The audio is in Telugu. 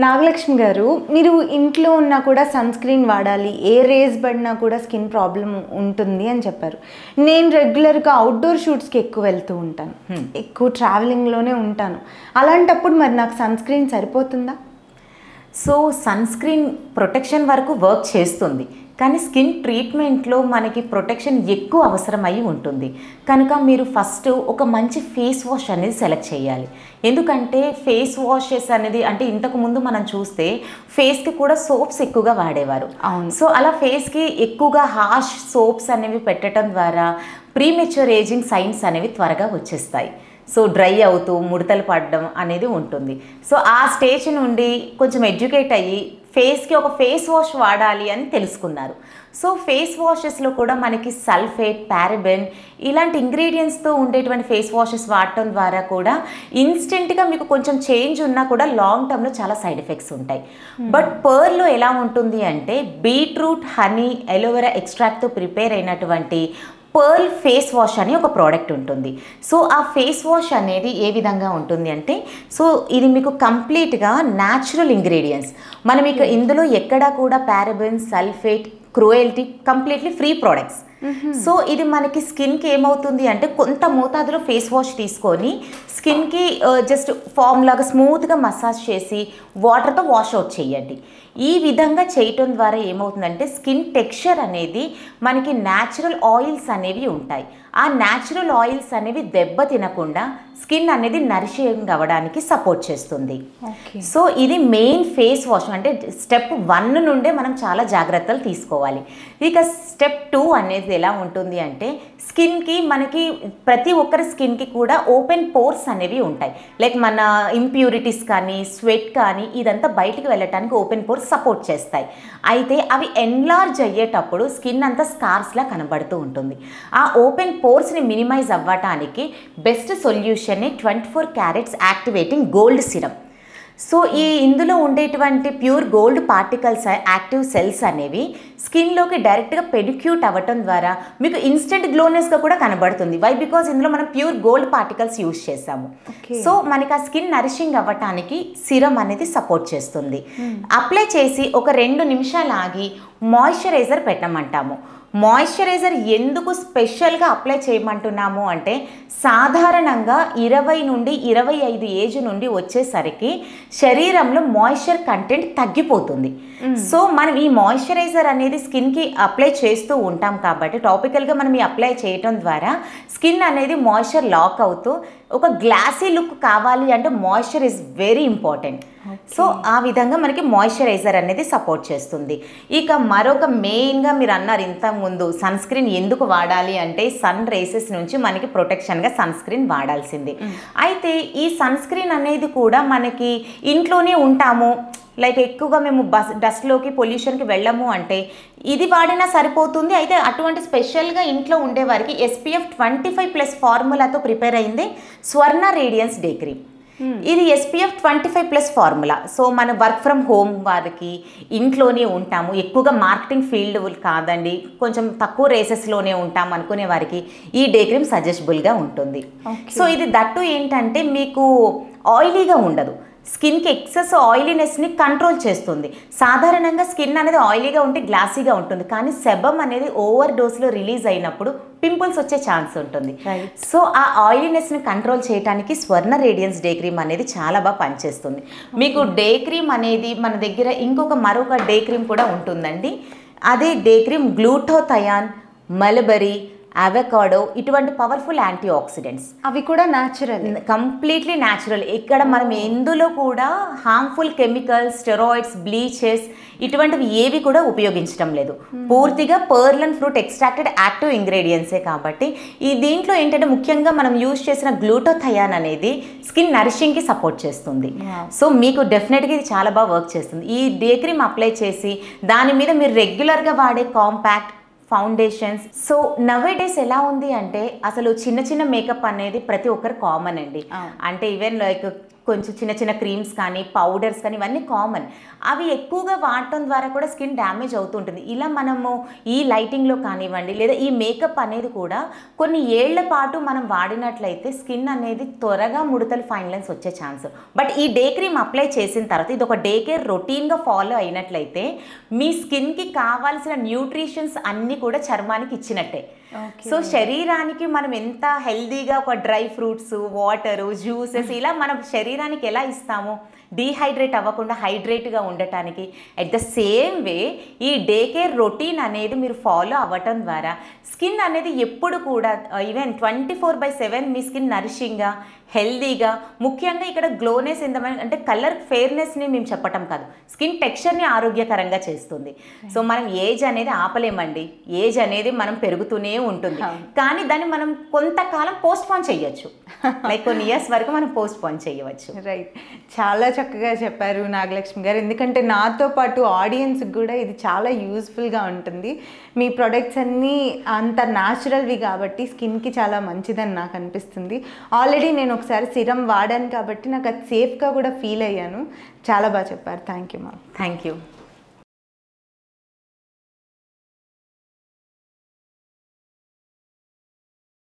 నాగలక్ష్మి గారు, మీరు ఇంట్లో ఉన్నా కూడా సన్ స్క్రీన్ వాడాలి, ఏ రేస్ పడినా కూడా స్కిన్ ప్రాబ్లం ఉంటుంది అని చెప్పారు. నేను రెగ్యులర్గా అవుట్డోర్ షూట్స్కి ఎక్కువ వెళ్తూ ఉంటాను, ఎక్కువ ట్రావెలింగ్లోనే ఉంటాను. అలాంటప్పుడు మరి నాకు సన్ స్క్రీన్ సరిపోతుందా? సో సన్ స్క్రీన్ ప్రొటెక్షన్ వరకు వర్క్ చేస్తుంది, కానీ స్కిన్ ట్రీట్మెంట్లో మనకి ప్రొటెక్షన్ ఎక్కువ అవసరమై ఉంటుంది. కనుక మీరు ఫస్ట్ ఒక మంచి ఫేస్ వాష్ అనేది సెలెక్ట్ చేయాలి. ఎందుకంటే ఫేస్ వాషెస్ అనేది అంటే ఇంతకుముందు మనం చూస్తే ఫేస్కి కూడా సోప్స్ ఎక్కువగా వాడేవారు. సో అలా ఫేస్కి ఎక్కువగా హార్ష్ సోప్స్ అనేవి పెట్టడం ద్వారా ప్రీమెచ్యూర్ ఏజింగ్ సైన్స్ అనేవి త్వరగా వచ్చేస్తాయి. సో డ్రై అవుతూ ముడతలు పడడం అనేది ఉంటుంది. సో ఆ స్టేజ్ నుండి కొంచెం ఎడ్యుకేట్ అయ్యి ఫేస్కి ఒక ఫేస్ వాష్ వాడాలి అని తెలుసుకున్నారు. సో ఫేస్ వాషెస్లో కూడా మనకి సల్ఫేట్, పారాబెన్ ఇలాంటి ఇంగ్రీడియంట్స్తో ఉండేటువంటి ఫేస్ వాషెస్ వాడటం ద్వారా కూడా ఇన్స్టెంట్గా మీకు కొంచెం చేంజ్ ఉన్నా కూడా లాంగ్ టర్మ్లో చాలా సైడ్ ఎఫెక్ట్స్ ఉంటాయి. బట్ పర్ల్లో ఎలా ఉంటుంది అంటే బీట్రూట్, హనీ, ఎలోవెరా ఎక్స్ట్రాక్ట్తో ప్రిపేర్ అయినటువంటి పర్ల్ ఫేస్ వాష్ అని ఒక ప్రోడక్ట్ ఉంటుంది. సో ఆ ఫేస్ వాష్ అనేది ఏ విధంగా ఉంటుంది అంటే, సో ఇది మీకు కంప్లీట్గా న్యాచురల్ ఇంగ్రీడియంట్స్, మనం ఇక ఇందులో ఎక్కడా కూడా paraben, sulphate, cruelty completely free products. So ఇది మనకి స్కిన్కి ఏమవుతుంది అంటే కొంత మోతాదులో ఫేస్ వాష్ తీసుకొని స్కిన్కి జస్ట్ ఫామ్ లాగా స్మూత్గా మసాజ్ చేసి వాటర్తో వాష్ అవుట్ చేయండి. ఈ విధంగా చేయటం ద్వారా ఏమవుతుందంటే స్కిన్ టెక్స్చర్ అనేది మనకి న్యాచురల్ ఆయిల్స్ అనేవి ఉంటాయి. ఆ న్యాచురల్ ఆయిల్స్ అనేవి దెబ్బ తినకుండా స్కిన్ అనేది నరిషింగ్ అవ్వడానికి సపోర్ట్ చేస్తుంది. సో ఇది మెయిన్ ఫేస్ వాష్ అంటే స్టెప్ 1 నుండే మనం చాలా జాగ్రత్తలు తీసుకోవాలి. ఇక స్టెప్ 2 అనేది ఎలా ఉంటుంది అంటే స్కిన్కి మనకి ప్రతి ఒక్కరి స్కిన్కి కూడా ఓపెన్ పోర్స్ అనేవి ఉంటాయి. లైక్ మన ఇంప్యూరిటీస్ కానీ స్వెట్ కానీ ఇదంతా బయటికి వెళ్ళటానికి ఓపెన్ పోర్స్ సపోర్ట్ చేస్తాయి. అయితే అవి ఎన్లార్జ్ అయ్యేటప్పుడు స్కిన్ అంతా స్కార్స్లా కనబడుతూ ఉంటుంది. ఆ ఓపెన్ పోర్స్ని మినిమైజ్ అవ్వటానికి best solution 24 carats activating gold serum. So ఇందులో ఉండేటువంటి pure gold particles, active cells అనేవి స్కిన్లోకి డైరెక్ట్గా పెడిక్యూట్ అవ్వటం ద్వారా మీకు ఇన్స్టెంట్ గ్లోనెస్గా కూడా కనబడుతుంది. వై? బికాజ్ ఇందులో మనం ప్యూర్ గోల్డ్ పార్టికల్స్ యూజ్ చేసాము. సో మనకి ఆ స్కిన్ నరిషింగ్ అవ్వటానికి సిరమ్ అనేది సపోర్ట్ చేస్తుంది. అప్లై చేసి ఒక 2 నిమిషాలు ఆగి మాయిశ్చరైజర్ పెట్టమంటాము. మాయిశ్చరైజర్ ఎందుకు స్పెషల్గా అప్లై చేయమంటున్నాము అంటే సాధారణంగా 20 నుండి 25 ఏజ్ నుండి వచ్చేసరికి శరీరంలో మాయిశ్చర్ కంటెంట్ తగ్గిపోతుంది. సో మనం ఈ మాయిశ్చరైజర్ అనేది స్కిన్కి అప్లై చేస్తూ ఉంటాం కాబట్టి టాపికల్గా మనం ఈ అప్లై చేయటం ద్వారా స్కిన్ అనేది మాయిశ్చర్ లాక్ అవుతూ ఒక గ్లాసీ లుక్ కావాలి అంటే moisture is very important. So ఆ విధంగా మనకి మాయిశ్చరైజర్ అనేది సపోర్ట్ చేస్తుంది. ఇక మరొక మెయిన్గా మీరు అన్నారు ఇంతకుముందు సన్ స్క్రీన్ ఎందుకు వాడాలి అంటే సన్ రేసెస్ నుంచి మనకి ప్రొటెక్షన్గా సన్ స్క్రీన్ వాడాల్సింది. అయితే ఈ సన్ స్క్రీన్ అనేది కూడా మనకి ఇంట్లోనే ఉంటాము, లైక్ ఎక్కువగా మేము డస్ట్లోకి పొల్యూషన్కి వెళ్ళము అంటే ఇది వాడినా సరిపోతుంది. అయితే అటువంటి స్పెషల్గా ఇంట్లో ఉండేవారికి SPF 25+ ఫార్ములాతో ప్రిపేర్ అయింది స్వర్ణ రేడియన్స్ డే క్రీమ్. ఇది SPF 25+ ఫార్ములా. సో మన వర్క్ ఫ్రమ్ హోమ్ వారికి ఇంట్లోనే ఉంటాము, ఎక్కువగా మార్కెటింగ్ ఫీల్డ్ కాదండి, కొంచెం తక్కువ రేసెస్లోనే ఉంటాం అనుకునే వారికి ఈ డే క్రీమ్ సజెస్టబుల్గా ఉంటుంది. సో ఇది దట్టు ఏంటంటే మీకు ఆయిలీగా ఉండదు, స్కిన్కి ఎక్సెస్ ఆయిలీనెస్ని కంట్రోల్ చేస్తుంది. సాధారణంగా స్కిన్ అనేది ఆయిలీగా ఉంటే గ్లాసీగా ఉంటుంది, కానీ సెబమ్ అనేది ఓవర్ డోస్లో రిలీజ్ అయినప్పుడు పింపుల్స్ వచ్చే ఛాన్స్ ఉంటుంది. సో ఆ ఆయిలీనెస్ని కంట్రోల్ చేయడానికి స్వర్ణ రేడియన్స్ డే క్రీమ్ అనేది చాలా బాగా పనిచేస్తుంది. మీకు డే క్రీమ్ అనేది మన దగ్గర మరొక డే క్రీమ్ కూడా ఉంటుందండి. అదే day cream glutathione, mulberry, avocado ఇటువంటి పవర్ఫుల్ యాంటీ ఆక్సిడెంట్స్, అవి కూడా న్యాచురల్, కంప్లీట్లీ న్యాచురల్. ఇక్కడ మనం ఎందులో కూడా హార్మ్ఫుల్ కెమికల్స్, స్టెరాయిడ్స్, బ్లీచెస్ ఇటువంటివి ఏవి కూడా ఉపయోగించడం లేదు. పూర్తిగా pearl and fruit extracted active ఇంగ్రీడియంట్సే కాబట్టి దీంట్లో ఏంటంటే ముఖ్యంగా మనం యూజ్ చేసిన గ్లూటోథయాన్ అనేది స్కిన్ నరిషింగ్కి సపోర్ట్ చేస్తుంది. సో మీకు డెఫినెట్గా ఇది చాలా బాగా వర్క్ చేస్తుంది. ఈ డే క్రీమ్ అప్లై చేసి దాని మీద మీరు రెగ్యులర్గా వాడే కాంపాక్ట్ ఫౌండేషన్స్. సో నవేడేస్ ఎలా ఉంది అంటే అసలు చిన్న చిన్న మేకప్ అనేది ప్రతి ఒక్కరు కామన్ అండి. అంటే ఈవెన్ లైక్ కొంచెం చిన్న చిన్న క్రీమ్స్ కానీ పౌడర్స్ కానీ ఇవన్నీ కామన్. అవి ఎక్కువగా వాడటం ద్వారా కూడా స్కిన్ డ్యామేజ్ అవుతుంటుంది. ఇలా మనము ఈ లైటింగ్లో కానివ్వండి లేదా ఈ మేకప్ అనేది కూడా కొన్ని ఏళ్ల పాటు మనం వాడినట్లయితే స్కిన్ అనేది త్వరగా ముడతలు ఫైన్ లైన్స్ వచ్చే ఛాన్స్. బట్ ఈ డే క్రీమ్ అప్లై చేసిన తర్వాత ఇది ఒక డే కేర్ రొటీన్గా ఫాలో అయినట్లయితే మీ స్కిన్కి కావాల్సిన న్యూట్రిషన్స్ అన్నీ కూడా చర్మానికి ఇచ్చినట్టే. సో శరీరానికి మనం ఎంత హెల్దీగా ఒక డ్రై ఫ్రూట్స్, వాటరు, జ్యూసెస్ ఇలా మనం శరీరానికి ఎలా ఇస్తామో డీహైడ్రేట్ అవ్వకుండా హైడ్రేట్గా ఉండటానికి, అట్ ద సేమ్ వే ఈ డే కేర్ రొటీన్ అనేది మీరు ఫాలో అవ్వటం ద్వారా స్కిన్ అనేది ఎప్పుడు కూడా ఈవెన్ 24/7 మీ స్కిన్ నరిషింగ్గా, హెల్దీగా, ముఖ్యంగా ఇక్కడ గ్లోనెస్ అంటే కలర్ ఫెయిర్నెస్ని మేము చెప్పటం కాదు, స్కిన్ టెక్స్చర్ని ఆరోగ్యకరంగా చేస్తుంది. సో మనం ఏజ్ అనేది ఆపలేమండి, ఏజ్ అనేది మనం పెరుగుతూనే ఉంటుంది. కానీ దాన్ని మనం కొంతకాలం పోస్ట్ పోన్ చేయొచ్చు, లైక్ కొన్ని ఇయర్స్ వరకు మనం పోస్ట్ పోన్ చేయవచ్చు. రైట్, చాలా చక్కగా చెప్పారు నాగలక్ష్మి గారు. ఎందుకంటే నాతో పాటు ఆడియన్స్కి కూడా ఇది చాలా యూస్ఫుల్గా ఉంటుంది. మీ ప్రొడక్ట్స్ అన్నీ అంత న్యాచురల్వి కాబట్టి స్కిన్కి చాలా మంచిదని నాకు అనిపిస్తుంది. ఆల్రెడీ నేను ఒకసారి సిరం వాడాను కాబట్టి నాకు అది సేఫ్గా కూడా ఫీల్ అయ్యాను. చాలా బాగా చెప్పారు. Thank you ma'am. Thank you.